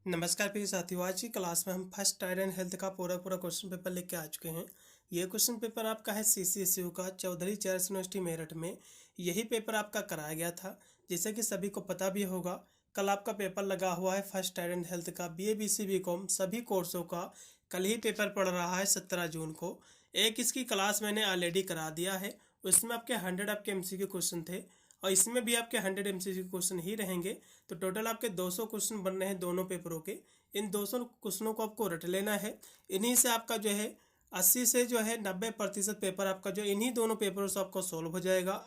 नमस्कार प्रिय साथियों। आज की क्लास में हम फर्स्ट टायर एंड हेल्थ का पूरा क्वेश्चन पेपर लेके आ चुके हैं। ये क्वेश्चन पेपर आपका है CCSU का चौधरी चेयर्स यूनिवर्सिटी मेरठ में। यही पेपर आपका कराया गया था। जैसे कि सभी को पता भी होगा, कल आपका पेपर लगा हुआ है फर्स्ट टायर एंड हेल्थ का BA BC BCom सभी कोर्सों का। कल ही पेपर पड़ रहा है 17 जून को। एक इसकी क्लास मैंने ऑलरेडी करा दिया है। उसमें आपके 100 आपके MCQ क्वेश्चन थे और इसमें भी आपके 100 MCQ क्वेश्चन ही रहेंगे। तो टोटल आपके 200 क्वेश्चन बन रहे हैं दोनों पेपरों के। इन 200 क्वेश्चनों को आपको रट लेना है। इन्हीं से आपका जो है 80 से जो है 90% पेपर आपका जो इन्हीं दोनों पेपरों से आपको सॉल्व हो जाएगा।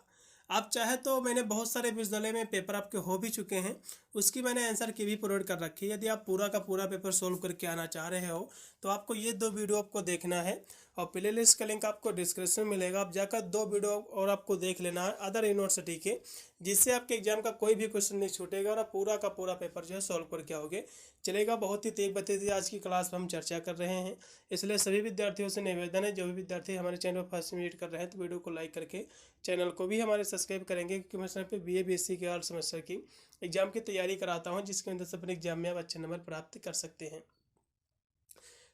आप चाहे तो मैंने बहुत सारे विश्वविद्यालय में पेपर आपके हो भी चुके हैं, उसकी मैंने आंसर की भी प्रोवाइड कर रखी है। यदि आप पूरा का पूरा पेपर सोल्व करके आना चाह रहे हो तो आपको ये 2 वीडियो आपको देखना है और प्ले लिस्ट का लिंक आपको डिस्क्रिप्शन में मिलेगा। आप जाकर 2 वीडियो और आपको देख लेना है अदर यूनिवर्सिटी के, जिससे आपके एग्जाम का कोई भी क्वेश्चन नहीं छूटेगा और आप पूरा का पूरा पेपर जो है सॉल्व करके आओगे। चलेगा। बहुत ही तेज बतेज आज की क्लास में हम चर्चा कर रहे हैं, इसलिए सभी विद्यार्थियों से निवेदन है, जो भी विद्यार्थी हमारे चैनल पर फर्स्ट विजिट कर रहे हैं तो वीडियो को लाइक करके चैनल को भी हमारे सब्सक्राइब करेंगे, क्योंकि मैं पे BA BSc के और सेमेस्टर की एग्जाम की तैयारी कराता हूँ, जिसके अंदर से अपने एग्जाम में आप अच्छे नंबर प्राप्त कर सकते हैं।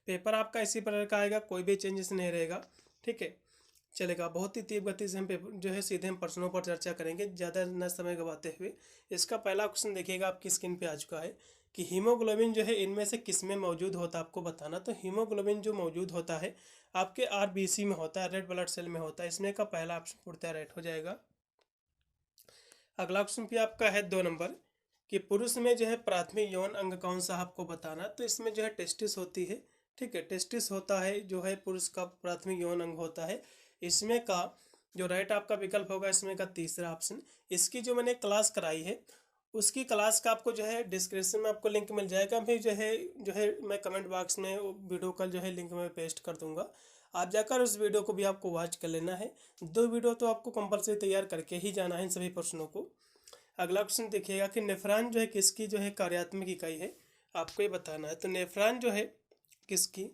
पेपर आपका इसी प्रकार का आएगा, कोई भी चेंजेस नहीं रहेगा। ठीक है, चलेगा। बहुत ही तेज गति से हम पेपर जो है सीधे हम प्रश्नों पर चर्चा करेंगे, ज़्यादा न समय गवाते हुए। इसका पहला क्वेश्चन देखिएगा, आपकी स्क्रीन पे आ चुका है कि हीमोग्लोबिन जो है इनमें से किस में मौजूद होता है, आपको बताना। तो हीमोग्लोबिन जो मौजूद होता है आपके RBC में होता है, रेड ब्लड सेल में होता है। इसमें का पहला ऑप्शन पूर्णतः राइट हो जाएगा। अगला क्वेश्चन पे आपका है 2 नंबर कि पुरुष में जो है प्राथमिक यौन अंग कौन सा, आपको बताना। तो इसमें जो है टेस्टिस होती है। ठीक है, टेस्टिस होता है जो है पुरुष का प्राथमिक यौन अंग होता है। इसमें का जो राइट आपका विकल्प होगा इसमें का तीसरा ऑप्शन। इसकी जो मैंने क्लास कराई है उसकी क्लास का आपको जो है डिस्क्रिप्शन में आपको लिंक मिल जाएगा। फिर जो है मैं कमेंट बॉक्स में वीडियो का जो है लिंक में पेस्ट कर दूंगा। आप जाकर उस वीडियो को भी आपको वॉच कर लेना है। 2 वीडियो तो आपको कंपलसरी तैयार करके ही जाना है इन सभी प्रश्नों को। अगला क्वेश्चन देखिएगा कि नेफ्रॉन जो है किसकी जो है कार्यात्मक इकाई है, आपको ये बताना है। तो नेफ्रॉन जो है किसकी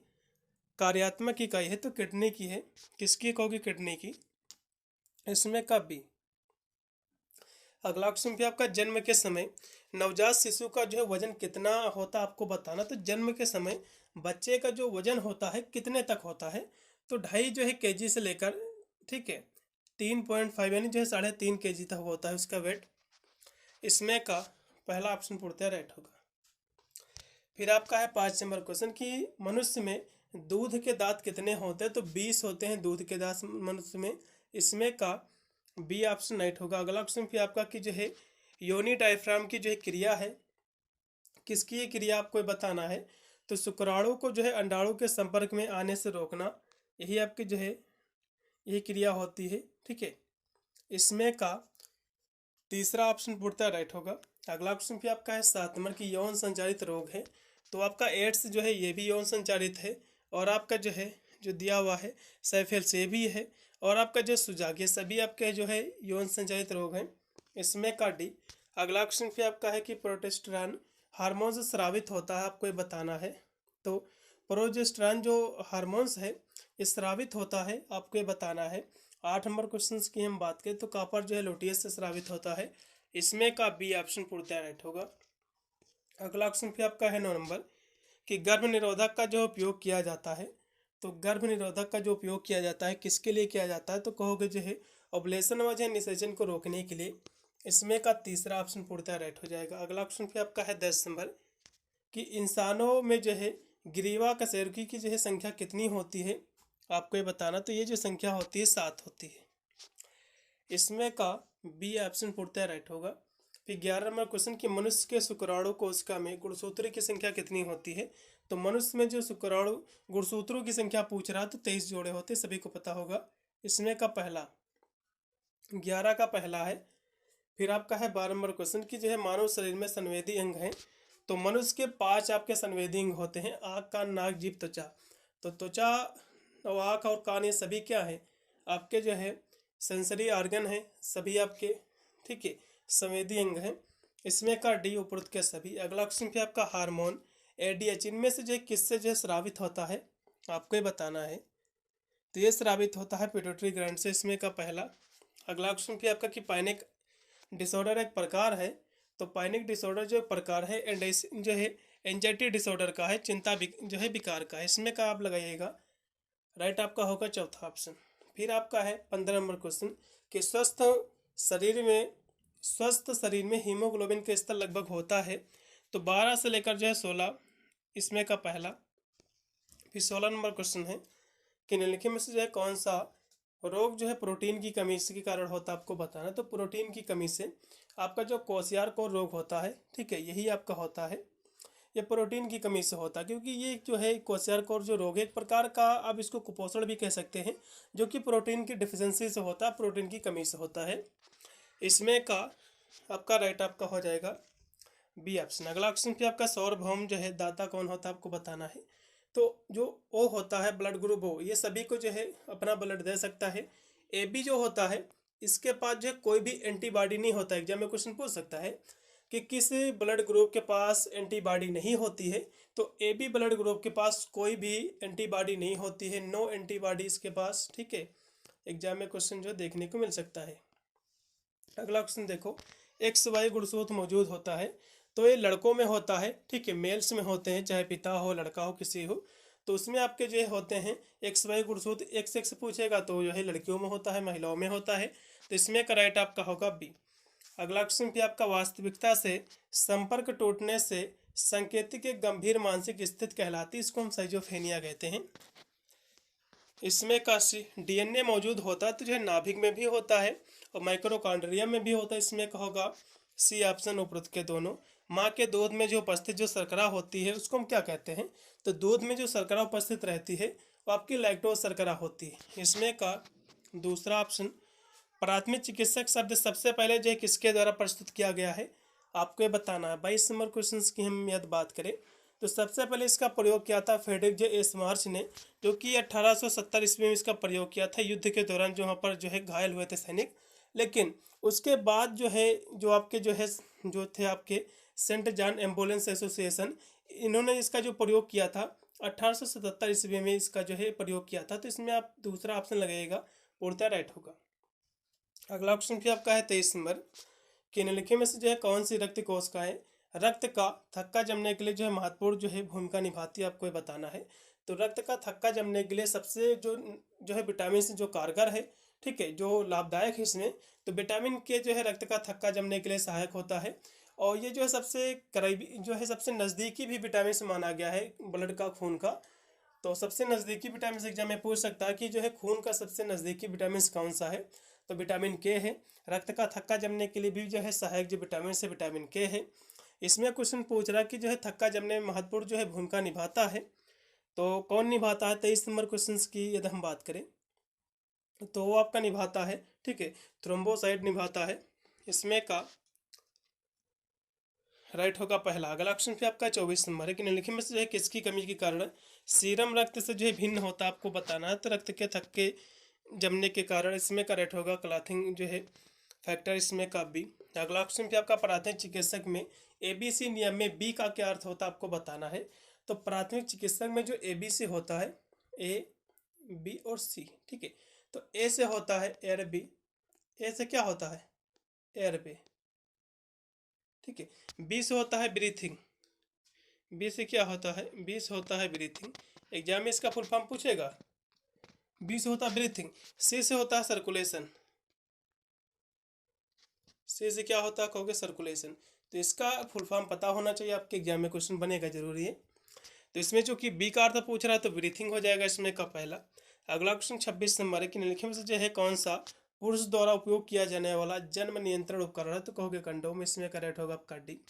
कार्यात्मक इकाई है, तो किडनी की है। किसकी कहोगे, किडनी की। इसमें का बी। अगला क्वेश्चन भी आपका जन्म के समय नवजात शिशु का जो है वजन कितना होता है, आपको बताना। तो जन्म के समय बच्चे का जो वजन होता है कितने तक होता है, तो 2.5 जो है केजी से लेकर, ठीक है, 3.5 यानी जो है 3.5 केजी तक होता है उसका वेट। इसमें का पहला ऑप्शन पूर्णतः राइट होगा। फिर आपका है 5 नंबर क्वेश्चन कि मनुष्य में दूध के दांत कितने होते हैं, तो 20 होते हैं दूध के दांत मनुष्य में। इसमें का बी ऑप्शन राइट होगा। अगला क्वेश्चन फिर आपका कि जो है योनि डायफ्राम की जो है क्रिया है, किसकी ये क्रिया आपको बताना है। तो शुक्राणु को जो है अंडाणु के संपर्क में आने से रोकना, यही आपकी जो है यही क्रिया होती है। ठीक है, इसमें का तीसरा ऑप्शन पूर्णतः राइट होगा। अगला क्वेश्चन भी आपका है 7 नंबर की यौन संचारित रोग है। तो आपका एड्स जो है ये भी यौन संचारित है, और आपका जो है जो दिया हुआ है साइफिल से भी है, और आपका जो सुजाग, ये सभी आपके जो है यौन संचारित रोग हैं। इसमें का डी। अगला क्वेश्चन भी आपका है कि प्रोजेस्टेरॉन हार्मोन से स्रावित होता है, आपको ये बताना है। तो प्रोजेस्टेरॉन जो हार्मोन्स है ये स्रावित होता है, आपको ये बताना है। 8 नंबर क्वेश्चन की हम बात करें तो कॉपर जो है लुटियस से स्रावित होता है। इसमें का बी ऑप्शन पूर्णतः राइट होगा। अगला ऑप्शन फिर आपका है 9 नंबर कि गर्भ निरोधक का जो उपयोग किया जाता है। तो गर्भ निरोधक का जो उपयोग किया जाता है किसके लिए किया जाता है, तो कहोगे जो है ओवुलेशन व निषेचन को रोकने के लिए। इसमें का तीसरा ऑप्शन पूर्णतः राइट हो जाएगा। अगला ऑप्शन फिर आपका है 10 नंबर कि इंसानों में जो है ग्रीवा कशेरुकी की जो है संख्या कितनी होती है, आपको ये बताना। तो ये जो संख्या होती है 7 होती है। इसमें का बी ऑप्शन पूर्णतः राइट होगा। फिर 11 नंबर क्वेश्चन कि मनुष्य के शुक्राणु कोशिका में गुणसूत्रों की संख्या कितनी होती है। तो मनुष्य में जो शुक्राणु गुणसूत्रों की संख्या पूछ रहा है तो 23 जोड़े होते, सभी को पता होगा। इसमें का पहला 11 का पहला है। फिर आपका है 12 नंबर क्वेश्चन कि जो है मानव शरीर में संवेदी अंग है। तो मनुष्य के 5 आपके संवेदी अंग होते हैं, आँख, कान, नाक, जीभ, त्वचा। तो त्वचा और आँख और कान ये सभी क्या है, आपके जो है सेंसरी ऑर्गन है सभी आपके। ठीक है, संवेदी अंग है। इसमें का डी उपरोक्त के सभी। अगला क्वेश्चन पे आपका हार्मोन ADH इनमें से जो है किससे जो है स्रावित होता है, आपको ये बताना है। तो ये स्रावित होता है पिट्यूटरी ग्लैंड से। इसमें का पहला। अगला क्वेश्चन पे आपका कि पैनिक डिसऑर्डर एक प्रकार है। तो पैनिक डिसऑर्डर जो प्रकार है जो है एंजाइटी डिसऑर्डर का है, चिंता जो है विकार का है। इसमें का आप लगाइएगा, राइट आपका होगा चौथा ऑप्शन। फिर आपका है 15 नंबर क्वेश्चन कि स्वस्थ शरीर में हीमोग्लोबिन का स्तर लगभग होता है। तो 12 से लेकर जो है 16, इसमें का पहला। फिर 16 नंबर क्वेश्चन है कि निम्नलिखित में से जो है कौन सा रोग जो है प्रोटीन की कमी के कारण होता है, आपको बताना। तो प्रोटीन की कमी से आपका जो क्वाशियारकोर रोग होता है, ठीक है, यही आपका होता है, ये प्रोटीन की कमी से होता है। क्योंकि ये जो है क्वाशियारकोर जो रोग है एक प्रकार का आप इसको कुपोषण भी कह सकते हैं, जो कि प्रोटीन की डिफिशियंसी से होता है, प्रोटीन की कमी से होता है। इसमें का आपका राइट आपका हो जाएगा बी ऑप्शन। अगला ऑप्शन पे आपका सार्वभौम जो है दाता कौन होता है, आपको बताना है। तो जो ओ होता है ब्लड ग्रुप ओ, ये सभी को जो है अपना ब्लड दे सकता है। ए बी जो होता है इसके पास जो है कोई भी एंटीबॉडी नहीं होता। एग्जाम में क्वेश्चन पूछ सकता है कि किस ब्लड ग्रुप के पास एंटीबॉडी नहीं होती है। तो ए बी ब्लड ग्रुप के पास कोई भी एंटीबॉडी नहीं होती है, नो एंटीबॉडी इसके पास, ठीक है। एग्जाम में क्वेश्चन जो देखने को मिल सकता है। अगला क्वेश्चन देखो, एक्स वाई गुणसूत्र मौजूद होता है। तो ये लड़कों में होता है, ठीक है, मेल्स में होते हैं, चाहे पिता हो लड़का हो किसी हो। तो उसमें आपके जो होते हैं एक्स वाई गुणसूत्र, एक्स एक्स पूछेगा तो जो है लड़कियों में होता है, महिलाओं में होता है। तो इसमें का राइट आपका होगा बी। अगला क्वेश्चन पे आपका वास्तविकता से संपर्क टूटने से संकेतिक एक गंभीर मानसिक स्थिति कहलाती है, इसको हम साइजोफ्रेनिया कहते हैं। इसमें का डीएनए मौजूद होता है, तो जो है नाभिक में भी होता है और माइक्रोकॉन्ड्रिया में भी होता है। इसमें का होगा सी ऑप्शन, उपरोक्त के दोनों। माँ के दूध में जो उपस्थित जो शर्करा होती है उसको हम क्या कहते हैं, तो दूध में जो शर्करा उपस्थित रहती है वो आपकी लैक्टोज शर्करा होती है। इसमें का दूसरा ऑप्शन, प्राथमिक चिकित्सक शब्द सबसे पहले जो है किसके द्वारा प्रस्तुत किया गया है, आपको ये बताना है। 22 नंबर क्वेश्चन की हम यदि बात करें तो सबसे पहले इसका प्रयोग किया था फ्रेडरिक जे एस्मार्च ने, जो कि 1870 ईस्वी में इसका प्रयोग किया था युद्ध के दौरान, जो वहाँ पर जो है घायल हुए थे सैनिक। लेकिन उसके बाद जो है जो आपके जो थे आपके सेंट जॉन एम्बुलेंस एसोसिएशन, इन्होंने इसका जो प्रयोग किया था 1877 ईस्वी में इसका जो है प्रयोग किया था। तो इसमें आप दूसरा ऑप्शन लगेगा, पूर्णतः राइट होगा। अगला ऑप्शन फिर आपका है 23 नंबर कि निम्नलिखित में से जो है कौन सी रक्त कोशिकाएं रक्त का थक्का जमने के लिए जो है महत्वपूर्ण जो है भूमिका निभाती है, आपको ये बताना है। तो रक्त का थक्का जमने के लिए सबसे जो है विटामिन जो कारगर है, ठीक है, जो लाभदायक है इसमें, तो विटामिन के जो है रक्त का थक्का जमने के लिए सहायक होता है। और ये जो है सबसे करीबी जो है सबसे नज़दीकी भी विटामिन से माना गया है ब्लड का, खून का। तो सबसे नज़दीकी विटामिन एग्जाम में पूछ सकता है कि जो है खून का सबसे नज़दीकी विटामिन कौन सा है, तो विटामिन के है। रक्त का थक्का जमने के लिए भी जो है सहायक जो विटामिन से विटामिन के है। इसमें क्वेश्चन पूछ रहा है कि जो है थक्का जमने में महत्वपूर्ण जो है भूमिका निभाता है, तो कौन निभाता है। 23 नंबर क्वेश्चन की यदि हम बात करें तो वो आपका निभाता है, ठीक है, थ्रोम्बोसाइट निभाता है। इसमें का राइट होगा पहला। अगला ऑप्शन पे आपका 24 नंबर है कि निम्नलिखित में से जो है किसकी कमी के कारण सीरम रक्त से जो है भिन्न होता है, आपको बताना है। तो रक्त के थक्के जमने के कारण, इसमें का राइट होगा क्लॉथिंग जो है फैक्टर, इसमें का बी। अगला ऑप्शन पे आपका प्राथमिक चिकित्सक में एबीसी नियम में बी का क्या अर्थ होता है, आपको बताना है। तो प्राथमिक चिकित्सक में जो एबीसी होता है, ए बी और सी, ठीक है। तो ए से होता है एयर बी, ए से क्या होता है एयर बे, ठीक है। बी से होता है ब्रीथिंग, बी से क्या होता है, बी से होता है ब्रीथिंग। एग्जाम में इसका फुल फॉर्म पूछेगा, बी से होता है ब्रीथिंग। सी से होता है सर्कुलेशन, सी से क्या होता है कहोगे सर्कुलेशन। तो इसका फुल फॉर्म पता होना चाहिए, आपके एग्जाम में क्वेश्चन बनेगा जरूरी है। तो इसमें जो कि बी का अर्थ पूछ रहा है तो ब्रीथिंग हो जाएगा इसमें का पहला। अगला क्वेश्चन 26 नंबर है कि निम्नलिखित में से जो है कौन सा पुरुष द्वारा उपयोग किया जाने वाला जन्म नियंत्रण उपकरण है, तो कहोगे कंडोम, इसमें करेक्ट होगा आपका डी।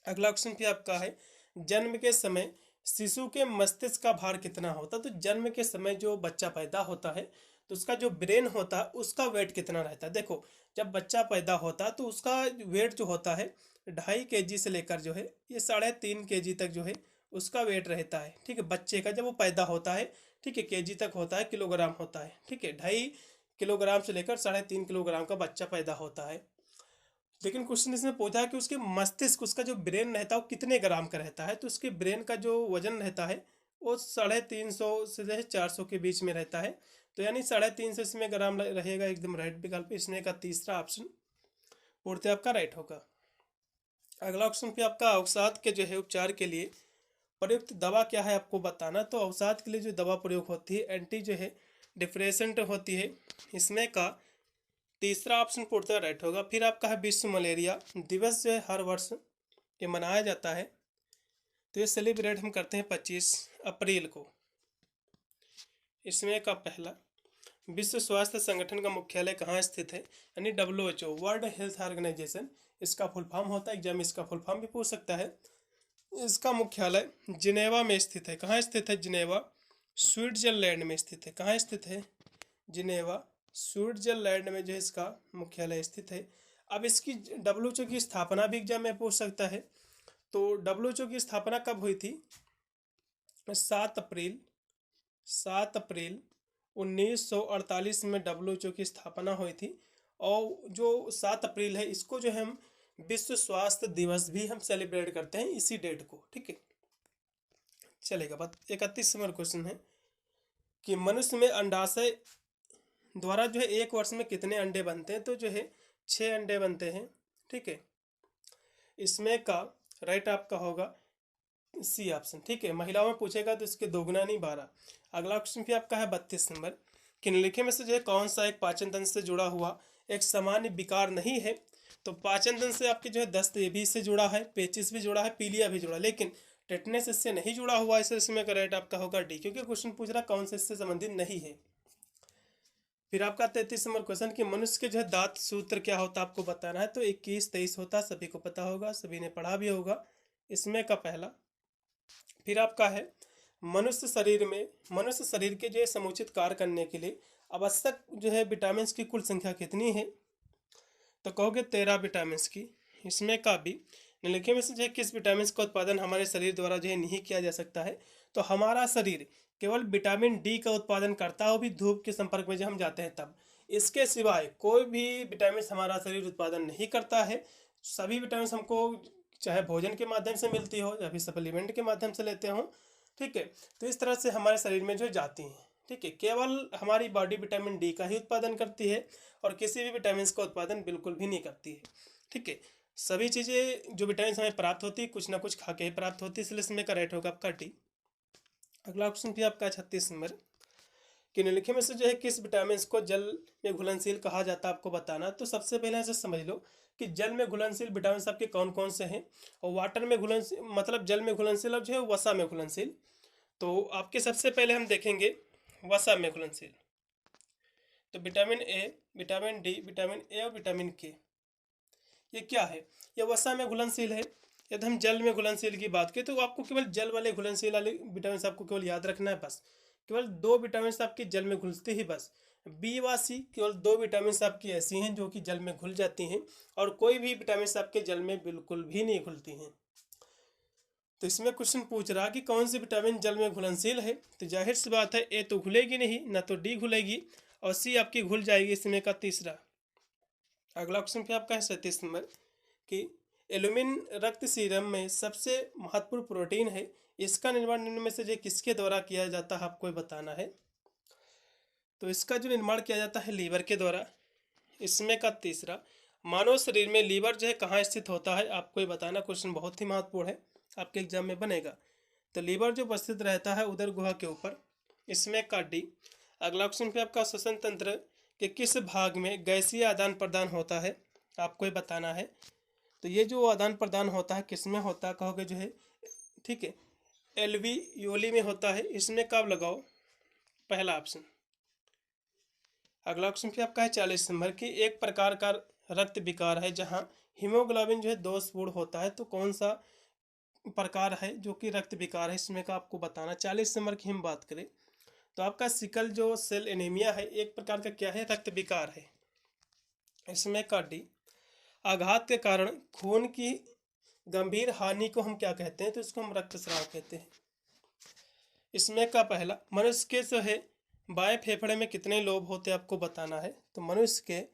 अगला क्वेश्चन पे आपका है जन्म के समय शिशु के मस्तिष्क का भार कितना होता है। तो जन्म के समय जो बच्चा पैदा होता है तो उसका जो ब्रेन होता है उसका वेट कितना रहता है। देखो जब बच्चा पैदा होता है तो उसका वेट जो होता है 2.5 kg से लेकर जो है ये 3.5 kg तक जो है उसका वेट रहता है, ठीक है, बच्चे का जब वो पैदा होता है, ठीक है, केजी तक होता है, किलोग्राम होता है, ठीक है। 2.5 किलोग्राम से लेकर 3.5 किलोग्राम का बच्चा पैदा होता है। लेकिन क्वेश्चन इसमें पूछा है कि उसके मस्तिष्क, उसका जो ब्रेन रहता है वो कितने ग्राम का रहता है। तो उसके ब्रेन का जो वजन रहता है वो 350 से 400 के बीच में रहता है। तो यानी 350 इसमें ग्राम रहेगा, एकदम राइट विकल्प इसमें का तीसरा ऑप्शन पूर्णतः आपका राइट होगा। अगला ऑप्शन पे आपका अवसाद के जो है उपचार के लिए प्रयुक्त दवा क्या है आपको बताना। तो अवसाद के लिए जो दवा प्रयोग होती है एंटी जो है डिप्रेसेंट होती है। इसमें का तीसरा ऑप्शन पूर्णतः राइट होगा। फिर आपका है विश्व मलेरिया दिवस जो है हर वर्ष ये मनाया जाता है, तो ये सेलिब्रेट हम करते हैं 25 अप्रैल को। इसमें का पहला विश्व स्वास्थ्य संगठन का मुख्यालय कहाँ स्थित है, यानी WHO वर्ल्ड हेल्थ ऑर्गेनाइजेशन, इसका फुल फॉर्म होता है, एग्जाम इसका फुल फॉर्म भी पूछ सकता है। इसका मुख्यालय जिनेवा में स्थित है। कहाँ स्थित है? जिनेवा स्विट्जरलैंड में स्थित है। कहाँ स्थित है? जिनेवा स्विट्जरलैंड में जो है इसका मुख्यालय स्थित है। अब इसकी WHO की स्थापना भी एग्जाम में पूछ सकता है। तो WHO की स्थापना कब हुई थी? 7 अप्रैल 1948 में WHO की स्थापना हुई थी। और जो 7 अप्रैल है इसको जो है हम विश्व स्वास्थ्य दिवस भी हम सेलिब्रेट करते हैं इसी डेट को। ठीक है, चलेगा। बात 31 नंबर क्वेश्चन है कि मनुष्य में अंडाशय द्वारा जो है एक वर्ष में कितने अंडे बनते हैं? तो जो है 6 अंडे बनते हैं। ठीक है, इसमें का राइट आपका होगा सी ऑप्शन। ठीक है, महिलाओं में पूछेगा तो इसके दोगुना नहीं 12। अगला क्वेश्चन भी आपका है 32 नंबर कि निम्नलिखित में से जो है कौन सा एक पाचन तंत्र से जुड़ा हुआ एक सामान्य विकार नहीं है? तो पाचन तंत्र से आपके जो है दस्त ये भी इससे जुड़ा है, पेचिस भी जुड़ा है, पीलिया भी जुड़ा, लेकिन टेटनेस इससे नहीं जुड़ा हुआ है। इसमें का राइट आपका होगा डी, क्योंकि क्वेश्चन पूछ रहा कौन से इससे संबंधित नहीं है। फिर आपका 33 नंबर क्वेश्चन कि मनुष्य के जो है दांत सूत्र क्या होता है आपको बताना है। तो 21, 23 होता है, सभी को पता होगा, सभी ने पढ़ा भी होगा। इसमें का पहला फिर आपका है मनुष्य शरीर के जो है समुचित कार्य करने के लिए आवश्यक जो है विटामिन की कुल संख्या कितनी है? तो कहोगे 13 विटामिन की। इसमें का भी निम्नलिखित में से जो है किस विटामिन का उत्पादन हमारे शरीर द्वारा जो है नहीं किया जा सकता है? तो हमारा शरीर केवल विटामिन डी का उत्पादन करता है, वो भी धूप के संपर्क में जब हम जाते हैं तब। इसके सिवाय कोई भी विटामिन हमारा शरीर उत्पादन नहीं करता है। सभी विटामिन हमको चाहे भोजन के माध्यम से मिलती हो या फिर सप्लीमेंट के माध्यम से लेते हो। ठीक है, तो इस तरह से हमारे शरीर में जो जाती हैं। ठीक है, केवल हमारी बॉडी विटामिन डी का ही उत्पादन करती है और किसी भी विटामिन का उत्पादन बिल्कुल भी नहीं करती है। ठीक है, सभी चीज़ें जो विटामिन हमें प्राप्त होती है कुछ ना कुछ खा के ही प्राप्त होती है, इसलिए इसमें का राइट होगा आपका डी। अगला ऑप्शन भी आपका 36 नंबर कि निम्नलिखित में से जो है किस विटामिन को जल में घुलनशील कहा जाता है आपको बताना। तो सबसे पहले ऐसे समझ लो कि जल में घुलनशील विटामिन आपके कौन कौन से हैं, और वाटर में घुलनशील मतलब जल में घुलनशील और जो है वसा में घुलनशील। तो आपके सबसे पहले हम देखेंगे वसा में घुलनशील। तो vitamin A, vitamin D, vitamin A और विटामिन के, ये क्या है? ये वसा में घुलनशील है। यदि हम जल में घुलनशील की बात करें तो आपको केवल जल वाले घुलनशील वाले विटामिन आपको केवल याद रखना है बस। केवल 2 विटामिन आपके जल में घुलते ही बस। बी व सी केवल 2 विटामिन आपकी ऐसी हैं जो कि जल में घुल जाती हैं, और कोई भी विटामिन आपके जल में बिल्कुल भी नहीं घुलती हैं। तो इसमें क्वेश्चन पूछ रहा कि कौन सी विटामिन जल में घुलनशील है? तो जाहिर सी बात है ए तो घुलेगी नहीं, ना तो डी घुलेगी, और सी आपकी घुल जाएगी। इसमें का तीसरा। अगला क्वेश्चन पे आपका है 37 नंबर कि एल्यूमिन रक्त सीरम में सबसे महत्वपूर्ण प्रोटीन है, इसका निर्माण निम्न में से जो किसके द्वारा किया जाता है आपको बताना है। तो इसका जो निर्माण किया जाता है लीवर के द्वारा। इसमें का तीसरा मानव शरीर में लीवर जो है कहाँ स्थित होता है आपको ये बताना। क्वेश्चन बहुत ही महत्वपूर्ण है, आपके एग्जाम में बनेगा। तो लीवर जो उपस्थित रहता है उदर गुहा के ऊपर। इसमें का डी। अगला क्वेश्चन पे आपका श्वसन तंत्र के किस भाग में गैसीय आदान प्रदान होता है आपको ये बताना है। तो ये जो आदान प्रदान होता है किस में होता है कहोगे जो है, ठीक है, एल्वियोली में होता है। इसमें कब लगाओ पहला ऑप्शन। अगला ऑप्शन पे आपका है 40 नंबर की एक प्रकार का रक्त विकार है जहां हीमोग्लोबिन जो है दोषपूर्ण होता है। तो कौन सा प्रकार है जो कि रक्त विकार है, इसमें का आपको बताना। 40 नंबर की हम बात करें तो आपका सिकल जो सेल एनीमिया है एक प्रकार का क्या है, रक्त विकार है। इसमें का डी। आघात के कारण खून की गंभीर हानि को हम क्या कहते हैं? तो इसको हम रक्तस्राव कहते हैं। इसमें का पहला मनुष्य के जो है बाएं फेफड़े में कितने लोब होते हैं आपको बताना है। तो मनुष्य के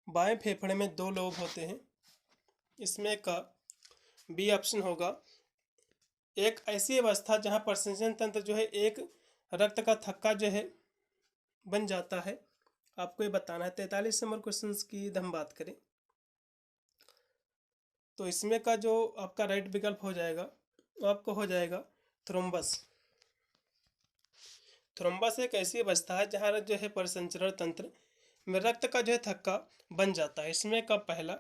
बाएं फेफड़े में 2 लोब होते हैं। इसमें का बी ऑप्शन होगा एक ऐसी अवस्था जहां प्रसंसन तंत्र जो है एक रक्त का थक्का जो है बन जाता है, आपको ये बताना है। 43 नंबर क्वेश्चन की हम बात करें तो इसमें का जो आपका राइट विकल्प हो जाएगा वो आपको हो जाएगा थ्रोम्बस। थ्रोम्बस एक ऐसी अवस्था है जहाँ जो है परिसंचरण तंत्र में रक्त का जो है थक्का बन जाता है। इसमें का पहला।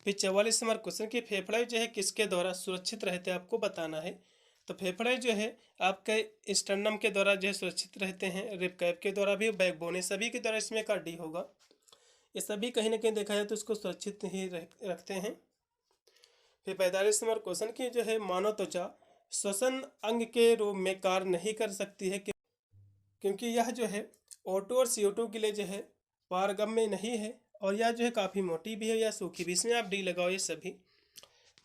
फिर 44 नंबर क्वेश्चन की फेफड़े जो है किसके द्वारा सुरक्षित रहते हैं आपको बताना है। तो फेफड़े जो है आपके स्टर्नम के द्वारा जो है सुरक्षित रहते हैं, रिब कैप के द्वारा भी, बैकबोन, सभी के द्वारा इसमें का डी होगा। ये सभी कहीं ना कहीं देखा जाए तो इसको सुरक्षित ही रखते हैं। फिर 45 नंबर क्वेश्चन की जो है मानव त्वचा श्वसन अंग के रूप में कार्य नहीं कर सकती है क्योंकि यह जो है O2 और CO2 के लिए जो है पारगम्य नहीं है, और यह जो है काफ़ी मोटी भी है या सूखी भी। इसमें आप डी लगाओ। ये सभी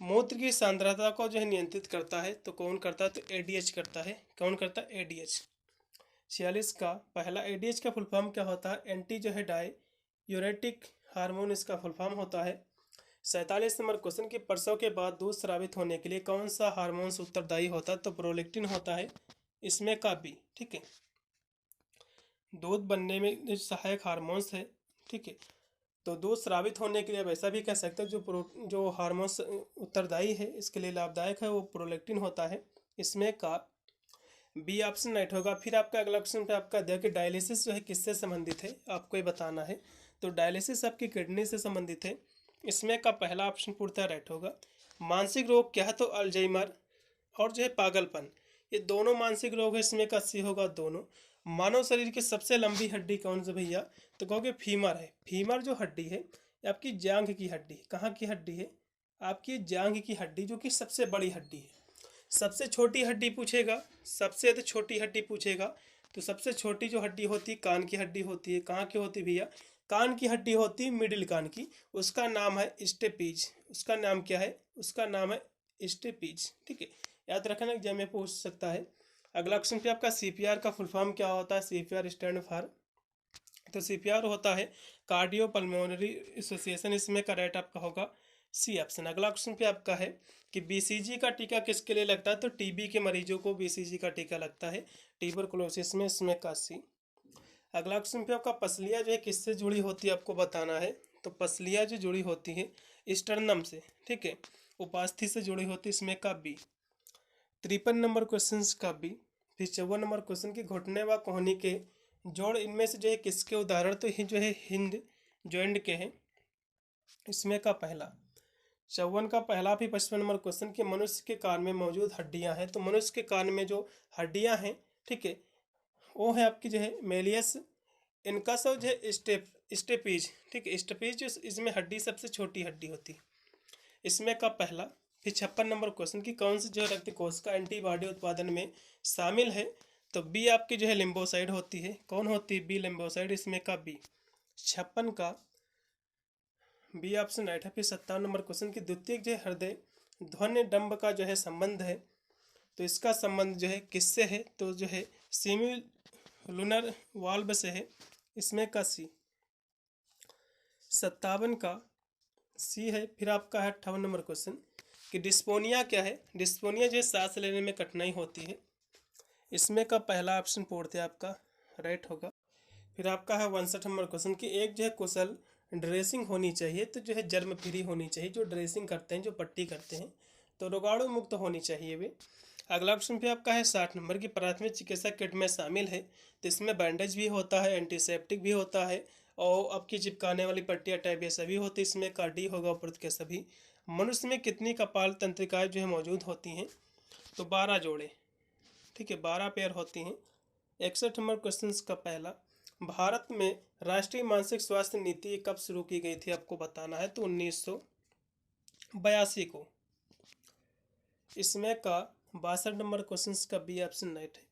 मूत्र की सांद्रता को जो है नियंत्रित करता है। तो कौन करता है? तो ADH करता है। कौन करता है? ADH। 46 का पहला। ADH का फुल फॉर्म क्या होता है? एंटी जो है डाई यूरेटिक हार्मोन इसका फुल फॉर्म होता है। 47 नंबर क्वेश्चन की प्रसव के बाद दूध स्रावित होने के लिए कौन सा हार्मोन उत्तरदायी होता है? तो प्रोलैक्टिन होता है। इसमें का बी। ठीक है, दूध बनने में जो सहायक हार्मोन्स है। ठीक है, तो दूध स्रावित होने के लिए वैसा भी कह सकते हैं जो हार्मोन्स उत्तरदायी है इसके लिए लाभदायक है वो प्रोलैक्टिन होता है। इसमें का बी ऑप्शन राइट होगा। फिर आपका अगला क्वेश्चन पे आपका दिया कि डायलिसिस जो है किससे संबंधित है, आपको ये बताना है। तो डायलिसिस आपकी किडनी से संबंधित है। इसमें का पहला ऑप्शन पूर्णतः राइट होगा। मानसिक रोग क्या है? तो अल्जाइमर और जो है पागलपन, ये दोनों मानसिक रोग है। इसमें का सी होगा दोनों। मानव शरीर की सबसे लंबी हड्डी कौन सी भैया? तो कहोगे फीमर है। फीमर जो हड्डी है ये आपकी जांघ की हड्डी है। कहाँ की हड्डी है? आपकी जांघ की हड्डी, जो कि सबसे बड़ी हड्डी है। सबसे छोटी हड्डी पूछेगा, सबसे तो छोटी हड्डी पूछेगा, तो सबसे छोटी जो हड्डी होती है कान की हड्डी होती है। कहाँ की होती है भैया? कान की हड्डी होती है, मिडिल कान की। उसका नाम है स्टेपीज। उसका नाम क्या है? उसका नाम है स्टेपीज। ठीक है, याद रखना एग्जाम में पूछ सकता है। अगला क्वेश्चन पे आपका CPR का फुल फॉर्म क्या होता है? CPR स्टैंड फॉर, तो CPR होता है कार्डियो पल्मोनरी एसोसिएशन। इसमें का राइट आपका होगा सी ऑप्शन। अगला क्वेश्चन पे आपका है कि BCG का टीका किसके लिए लगता है? तो TB के मरीजों को BCG का टीका लगता है, ट्यूबरकुलोसिस में। इसमें का सी। अगला क्वेश्चन पे आपका पसलियाँ जो है किससे जुड़ी होती है आपको बताना है। तो पसलियाँ जो जुड़ी होती है स्टर्नम से। ठीक है, उपास्थि से जुड़ी होती है। इसमें का बी। 53 नंबर क्वेश्चन का बी। फिर 54 नंबर क्वेश्चन की घुटने व कोहनी के जोड़ इनमें से जो है किसके उदाहरण? तो ही जो है हिंद जॉइंट के हैं। इसमें का पहला। 54 का पहला। फिर 55 नंबर क्वेश्चन कि मनुष्य के कान में मौजूद हड्डियां हैं। तो मनुष्य के कान में जो हड्डियां हैं, ठीक है, वो है आपकी जो है मेलियस इनका सब जो है स्टेपीज। ठीक है, स्टेपीज जो इसमें हड्डी सबसे छोटी हड्डी होती है। इसमें का पहला। फिर 56 नंबर क्वेश्चन की कौन सी जो है रक्त कोश का एंटीबॉडी उत्पादन में शामिल है? तो बी आपकी जो है लिम्बोसाइड होती है। कौन होती है? बी लिम्बोसाइड। इसमें का बी। 56 का बी ऑप्शन राइट है। फिर 57 नंबर क्वेश्चन की द्वितीयक जो है हृदय ध्वनि डंब का जो है संबंध है। तो इसका संबंध जो है किससे है? तो जो है सेमी वाल्व से है। इसमें का सी। 57 का सी है। फिर आपका है 58 नंबर क्वेश्चन कि डिस्पोनिया क्या है? डिस्पोनिया जो है सांस लेने में कठिनाई होती है। इसमें का पहला ऑप्शन पूर्णतः आपका राइट होगा। फिर आपका है 62 नंबर क्वेश्चन कि एक जो है कुशल ड्रेसिंग होनी चाहिए। तो जो है जर्म फ्री होनी चाहिए। जो ड्रेसिंग करते हैं, जो पट्टी करते हैं, तो रोगाणु मुक्त होनी चाहिए वे। अगला क्वेश्चन पे आपका है 60 नंबर की प्राथमिक चिकित्सा किट में शामिल है। तो इसमें बैंडेज भी होता है, एंटीसेप्टिक भी होता है, और आपकी चिपकाने वाली पट्टियाँ टाइप ये सभी होती है। इसमें का डी होगा उपरोक्त के सभी। मनुष्य में कितनी कपाल तंत्रिकाएँ जो है मौजूद होती हैं? तो 12 जोड़े। ठीक है, 12 पेयर होती हैं। 61 नंबर क्वेश्चन का पहला। भारत में राष्ट्रीय मानसिक स्वास्थ्य नीति कब शुरू की गई थी आपको बताना है? तो 1982 को। इसमें का 62 नंबर क्वेश्चन का बी ऑप्शन राइट है।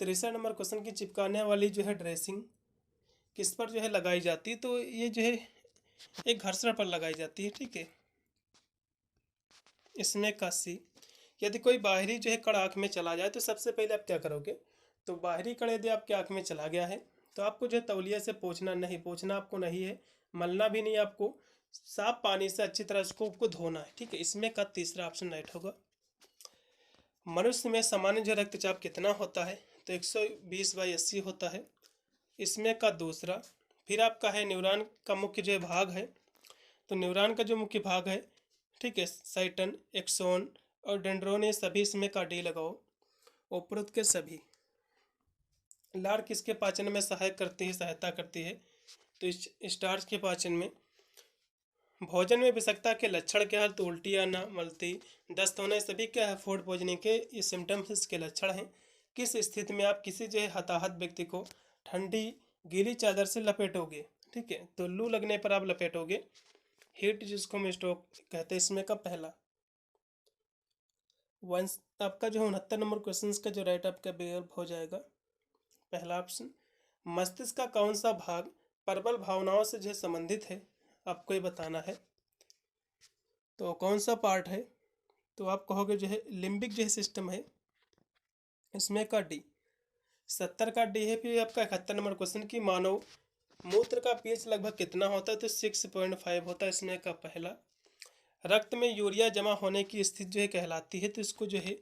63 नंबर क्वेश्चन की चिपकाने वाली जो है ड्रेसिंग किस पर जो है लगाई जाती है? तो ये जो है एक घर्षण पर लगाई जाती है। ठीक है, इसमें का सी। यदि कोई बाहरी जो है कण आँख में चला जाए तो सबसे पहले आप क्या करोगे? तो बाहरी कण यदि आपके आँख में चला गया है तो आपको जो है तौलिया से पोंछना आपको नहीं है, मलना भी नहीं, आपको साफ पानी से अच्छी तरह उसको धोना है। ठीक है, इसमें का तीसरा ऑप्शन राइट होगा। मनुष्य में सामान्य जो रक्तचाप कितना होता है? तो 120/80 होता है। इसमें का दूसरा। फिर आपका है न्यूरॉन का मुख्य जो भाग है। तो न्यूरॉन का जो मुख्य भाग है ठीक है, साइटन, एक्सोन और डेंड्रोन, ये सभी इसमें का डी लगाओ। उपरोक्त के सभी। लार किसके पाचन में सहायता करती है? तो स्टार्च के पाचन में। भोजन में विषाक्तता के लक्षण क्या है? तो उल्टी आना, मलती, दस्त होना, सभी क्या है? फूड पॉइजनिंग के ये सिम्टम्स के लक्षण हैं। किस स्थिति में आप किसी जो है हताहत व्यक्ति को ठंडी गीली चादर से लपेटोगे? ठीक है, तो लू लगने पर आप लपेटोगे। हीट जिसको हम स्ट्रोक कहते हैं, इसमें का पहला। वंस आपका जो 69 नंबर क्वेश्चन का जो राइट आपका विकल्प हो जाएगा पहला ऑप्शन। मस्तिष्क का कौन सा भाग प्रबल भावनाओं से जो संबंधित है? आपको ये बताना है। तो कौन सा पार्ट है? तो आप कहोगे जो है लिम्बिक जो है सिस्टम है, इसमें का डी। 70 का डी है। फिर आपका 71 नंबर क्वेश्चन की मानव मूत्र का पीएच लगभग कितना होता है? तो 6.5 होता है, इसमें का पहला। रक्त में यूरिया जमा होने की स्थिति जो है कहलाती है, तो इसको जो है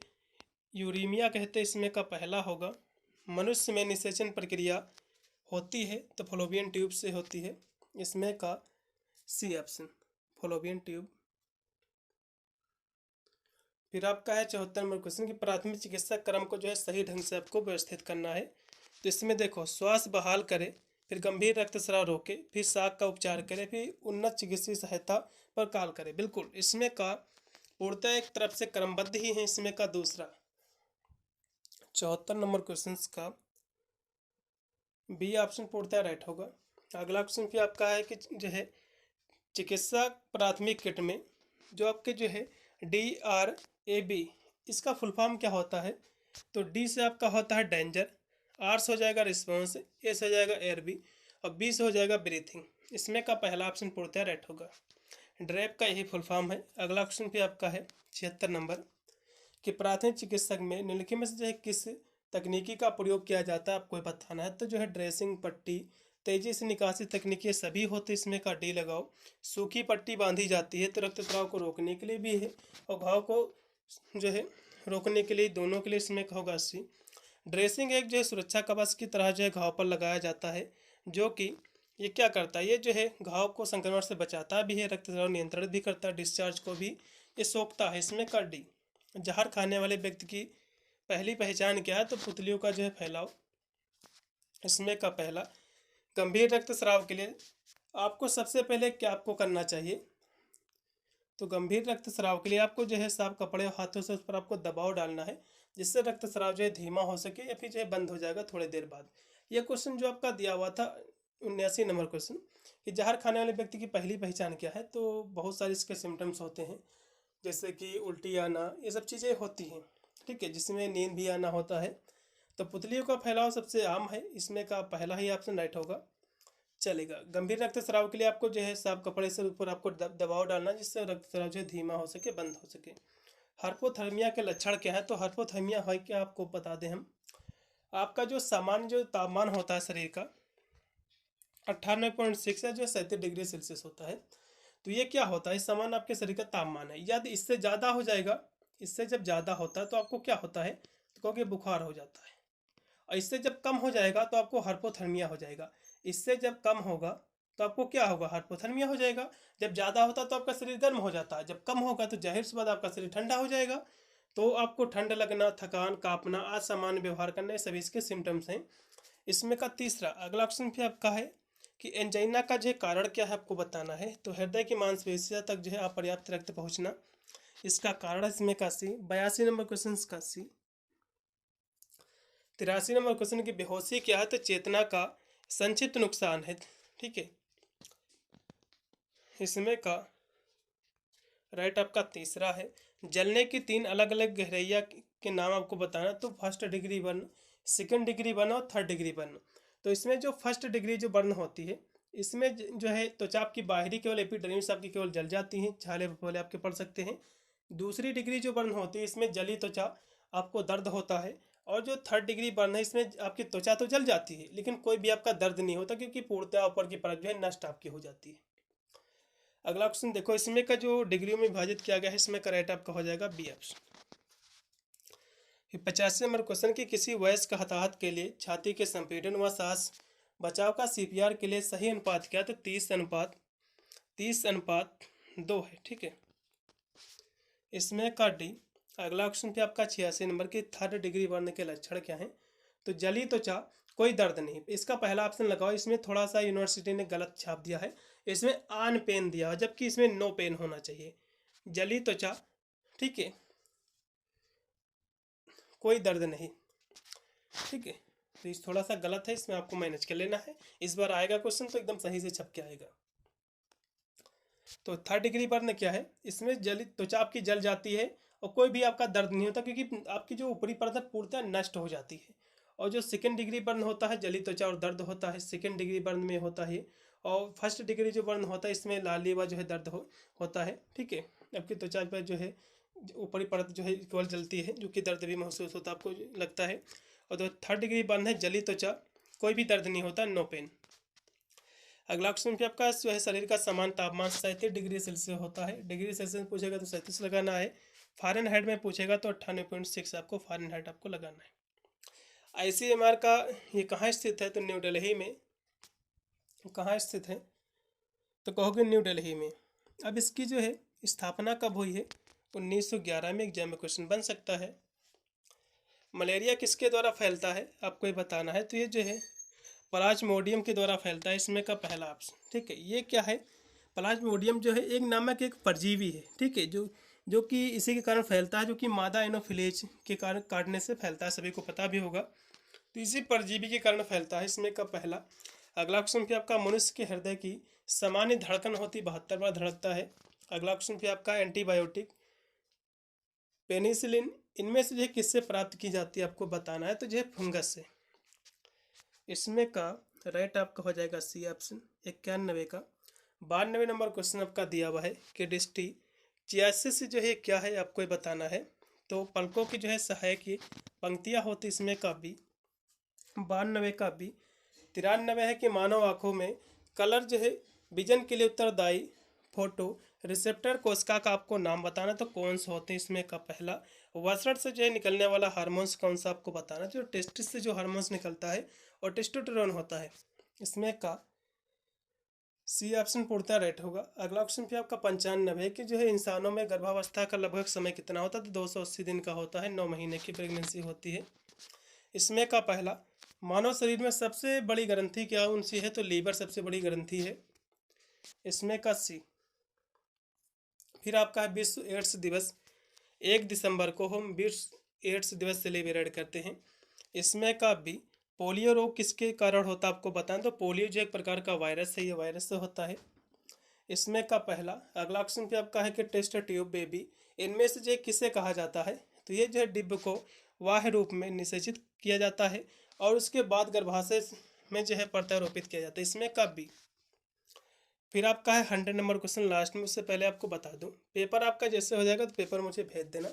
यूरीमिया कहते हैं, इसमें का पहला होगा। मनुष्य में निषेचन प्रक्रिया होती है तो फलोपियन ट्यूब से होती है, इसमें का सी ऑप्शन, फलोपियन ट्यूब। फिर आपका है 74 नंबर क्वेश्चन की प्राथमिक चिकित्सा क्रम को जो है सही ढंग से आपको व्यवस्थित करना है। तो इसमें देखो, श्वास बहाल करे, फिर गंभीर रक्तस्राव रोके, फिर शाक का उपचार करे, फिर उन्नत चिकित्सीय सहायता पर कॉल करे। बिल्कुल, इसमें का पूर्णतः एक तरफ से क्रमबद्ध ही है, इसमें का दूसरा। 74 नंबर क्वेश्चन का बी ऑप्शन पूर्णतः राइट होगा। अगला क्वेश्चन फिर आपका है कि जो है चिकित्सा प्राथमिक किट में जो आपके जो है DRAB, इसका फुल फॉर्म क्या होता है? तो डी से आपका होता है डेंजर, आर से हो जाएगा रिस्पॉन्स, ए से हो जाएगा एयरबी और बी से हो जाएगा ब्रीथिंग। इसमें का पहला ऑप्शन पूर्णतः राइट होगा। ड्रैप का यही फुल फॉर्म है। अगला क्वेश्चन भी आपका है 76 नंबर कि प्राथमिक चिकित्सक में निम्नलिखित में से जो है किस तकनीकी का प्रयोग किया जाता है? आपको बताना है। तो जो है ड्रेसिंग, पट्टी, तेजी से निकासी तकनीकी सभी होते, इसमें का डी लगाओ। सूखी पट्टी बांधी जाती है तो रक्तस्राव को रोकने के लिए भी है और घाव को जो है रोकने के लिए, दोनों के लिए इसमें का होगा सी। ड्रेसिंग एक जो है सुरक्षा कवच की तरह जो है घाव पर लगाया जाता है, जो कि ये क्या करता है? ये जो है घाव को संक्रमण से बचाता भी है, रक्तस्राव नियंत्रित भी करता है, डिस्चार्ज को भी ये सोखता है, इसमें का डी। जहर खाने वाले व्यक्ति की पहली पहचान क्या है? तो पुतलियों का जो है फैलाव, इसमें का पहला। गंभीर रक्तस्राव के लिए आपको सबसे पहले क्या आपको करना चाहिए? तो गंभीर रक्तस्राव के लिए आपको जो है साफ कपड़े और हाथों से उस पर आपको दबाव डालना है, जिससे रक्तस्राव जो है धीमा हो सके या फिर जो है बंद हो जाएगा थोड़ी देर बाद। यह क्वेश्चन जो आपका दिया हुआ था 79 नंबर क्वेश्चन कि जहर खाने वाले व्यक्ति की पहली पहचान क्या है? तो बहुत सारे इसके सिम्टम्स होते हैं, जैसे कि उल्टी आना, ये सब चीज़ें होती हैं। ठीक है, जिसमें नींद भी आना होता है। तो पुतलियों का फैलाव सबसे आम है, इसमें का पहला ही ऑप्शन राइट होगा, चलेगा। गंभीर रक्तस्राव के लिए आपको जो है साफ कपड़े से ऊपर आपको दबाव डालना, जिससे रक्तस्राव जो है धीमा हो सके, बंद हो सके। हाइपोथर्मिया के लक्षण क्या है? तो हाइपोथर्मिया है क्या, आपको बता दें हम। आपका जो सामान्य जो तापमान होता है शरीर का 98.6 है, जो 37 डिग्री सेल्सियस होता है। तो ये क्या होता है? सामान्य आपके शरीर का तापमान है। यदि इससे ज़्यादा हो जाएगा, इससे जब ज़्यादा होता है तो आपको क्या होता है? तो कहोगे बुखार हो जाता है। और इससे जब कम हो जाएगा तो आपको हाइपोथर्मिया हो जाएगा। इससे जब कम होगा तो आपको क्या होगा? हाइपोथर्मिया हो जाएगा। जब ज़्यादा होता है तो आपका शरीर गर्म हो जाता है, जब कम होगा तो जाहिर सी बात आपका शरीर ठंडा हो जाएगा। तो आपको ठंड लगना, थकान, कांपना, असामान्य व्यवहार करना, सभी इसके सिम्टम्स हैं। इसमें का तीसरा अगला ऑप्शन भी आपका है कि एंजाइना का जो कारण क्या है, आपको बताना है। तो हृदय की मांसपेशियों तक जो है अपर्याप्त रक्त पहुंचना, इसका कारण इसमें का सी। 82 नंबर क्वेश्चन का सी। 83 नंबर क्वेश्चन की बेहोशी क्या है? तो चेतना का संक्षिप्त नुकसान है। ठीक है, इसमें का राइट आपका तीसरा है। जलने की 3 अलग अलग गहराइयाँ के नाम आपको बताना। तो first degree burn, second degree burn और थर्ड डिग्री बर्न। तो इसमें जो फर्स्ट डिग्री जो बर्न होती है, इसमें जो है त्वचा आपकी बाहरी केवल एपिडर्मिस आपकी केवल जल जाती है, छाले फफोले आपके पड़ सकते हैं। दूसरी डिग्री जो बर्न होती है, इसमें जली त्वचा आपको दर्द होता है। और जो थर्ड डिग्री बर्न है, इसमें आपकी त्वचा तो जल जाती है लेकिन कोई भी आपका दर्द नहीं होता, क्योंकि पूर्णतः ऊपर की परत जो है नष्ट आपकी हो जाती है। अगला क्वेश्चन देखो, इसमें का जो डिग्रियों में विभाजित किया गया है, इसमें का राइट आपका हो जाएगा बी ऑप्शन। 85 नंबर क्वेश्चन की किसी वयस्क हताहत के लिए छाती के संपीड़न व सांस बचाव का CPR के लिए सही अनुपात क्या? तो 30:2 है। ठीक है, इसमें का डी। अगला क्वेश्चन पे आपका 86 नंबर के थर्ड डिग्री बर्न के लक्षण क्या हैं? तो जली त्वचा, कोई दर्द नहीं। इसका पहला ऑप्शन लगाओ। इसमें थोड़ा सा यूनिवर्सिटी ने गलत छाप दिया है, इसमें आन पेन दिया है जबकि इसमें नो पेन होना चाहिए। जली त्वचा, ठीक है, कोई दर्द नहीं, ठीक है। तो इस थोड़ा सा गलत है, इसमें आपको मैनेज कर लेना है। इस बार आएगा क्वेश्चन तो एकदम सही से छप के आएगा। तो थर्ड डिग्री बर्न क्या है? इसमें जली त्वचा आपकी जल जाती है और कोई भी आपका दर्द नहीं होता, क्योंकि आपकी जो ऊपरी परत है पूर्णतः नष्ट हो जाती है। और जो सेकेंड डिग्री बर्न होता है, जली त्वचा और दर्द होता है, सेकेंड डिग्री बर्न में होता है। और फर्स्ट डिग्री जो बर्न होता है इसमें लाली व जो है दर्द होता है, ठीक है। आपकी त्वचा पर जो है ऊपरी परत जो है केवल जलती है, जो कि दर्द भी महसूस होता है, आपको लगता है। और जो थर्ड डिग्री बर्न है, जली त्वचा, कोई भी दर्द नहीं होता, नो पेन। अगला क्वेश्चन पे आपका जो है शरीर का समान तापमान 37 डिग्री सेल्सियस होता है। डिग्री सेल्सियस में पूछेगा तो 37 लगाना है। फ़ारेनहाइट में पूछेगा तो 98.6 आपको फ़ारेनहाइट आपको लगाना है। ICMR का ये कहाँ स्थित है? तो न्यू दिल्ली में। कहाँ स्थित है? तो कहोगे न्यू दिल्ली में। अब इसकी जो है स्थापना कब हुई है? 1911 में। एग्जाम में क्वेश्चन बन सकता है। मलेरिया किसके द्वारा फैलता है? आपको ये बताना है। तो ये जो है प्लाज्मोडियम के द्वारा फैलता है, इसमें का पहला ऑप्शन, ठीक है। ये क्या है? प्लाज्मोडियम जो है एक नामक एक परजीवी है, ठीक है, जो कि इसी के कारण फैलता है, जो कि मादा एनोफिलेज के कारण काटने से फैलता है, सभी को पता भी होगा। तो इसी परजीवी के कारण फैलता है, इसमें का पहला। अगला क्वेश्चन पे आपका मनुष्य के हृदय की सामान्य धड़कन होती 72 बार धड़कता है। अगला क्वेश्चन पे आपका एंटीबायोटिक पेनिसिलिन इनमें से जो किससे प्राप्त की जाती है आपको बताना है। तो जो है फंगस से। इसमें का राइट आपका हो जाएगा सी ऑप्शन 91 का। 92 नंबर क्वेश्चन आपका दिया हुआ है कि डिस्टिचियासिस जो है क्या है, आपको ये बताना है। तो पलकों की जो है सहायक की पंक्तियाँ होती, इसमें का भी 92 का भी। 93 है कि मानव आँखों में कलर जो है विजन के लिए उत्तरदायी फोटो रिसेप्टर कोशिका का आपको नाम बताना। तो कौन से होते हैं? इसमें का पहला। वसड़ से जो है निकलने वाला हार्मोन्स कौन सा आपको बताना। जो टेस्टिस से जो हार्मोन्स निकलता है और टेस्टोस्टेरोन होता है, इसमें का सी ऑप्शन पूर्णतः राइट होगा। अगला ऑप्शन पे आपका 95 है कि जो है इंसानों में गर्भावस्था का लगभग समय कितना होता है? तो 280 दिन का होता है, 9 महीने की प्रेगनेंसी होती है। इसमें का पहला। मानव शरीर में सबसे बड़ी ग्रंथि क्या उनसी है? तो लीवर सबसे बड़ी ग्रंथि है, इसमें का सी। फिर आपका है विश्व एड्स दिवस। 1 दिसंबर को हम विश्व एड्स दिवस सेलिब्रेट करते हैं, इसमें का बी। पोलियो रोग किसके कारण होता है आपको बताएं। तो पोलियो जो एक प्रकार का वायरस है, ये वायरस से होता है, इसमें का पहला। अगला ऑप्शन पे आपका है कि टेस्ट ट्यूब बेबी इनमें से जो किसे कहा जाता है? तो ये जो है डिब्ब को वाह्य रूप में निषेचित किया जाता है और उसके बाद गर्भाशय में जो है प्रत्यारोपित किया जाता है, इसमें का बी। फिर आपका है 100 नंबर क्वेश्चन लास्ट में। उससे पहले आपको बता दूं, पेपर आपका जैसे हो जाएगा तो पेपर मुझे भेज देना,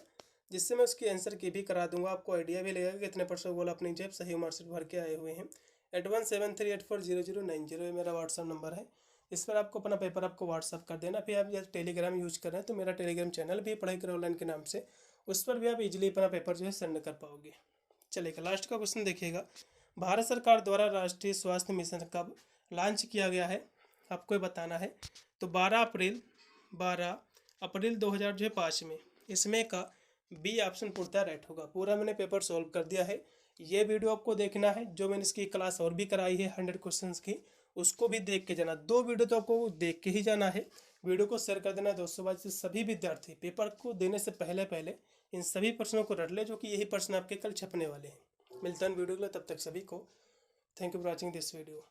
जिससे मैं उसकी आंसर की भी करा दूंगा। आपको आइडिया भी लगेगा कि कितने परसेंट गोल अपनी जेब सही मार्क्स भर के आए हुए हैं। 8173840090 मेरा व्हाट्सअप नंबर है, इस पर आपको अपना पेपर आपको व्हाट्सअप कर देना। फिर आप यदि टेलीग्राम यूज कर रहे हैं तो मेरा टेलीग्राम चैनल भी पढ़ाई करो ऑनलाइन के नाम से, उस पर भी आप इजीली अपना पेपर जो है सेंड कर पाओगे। चलेगा, लास्ट का क्वेश्चन देखिएगा। भारत सरकार द्वारा राष्ट्रीय स्वास्थ्य मिशन कब लॉन्च किया गया है? आपको बताना है। तो 12 अप्रैल 2005 में, इसमें का बी ऑप्शन पूर्णतः राइट होगा। पूरा मैंने पेपर सॉल्व कर दिया है। ये वीडियो आपको देखना है, जो मैंने इसकी क्लास और भी कराई है 100 क्वेश्चंस की, उसको भी देख के जाना। 2 वीडियो तो आपको देख के ही जाना है। वीडियो को शेयर कर देना दोस्तों बाद से। सभी विद्यार्थी पेपर को देने से पहले इन सभी प्रश्नों को रट ले, जो कि यही प्रश्न आपके कल छपने वाले हैं। मिलता है वीडियो के लिए, तब तक सभी को thank you for watching this video.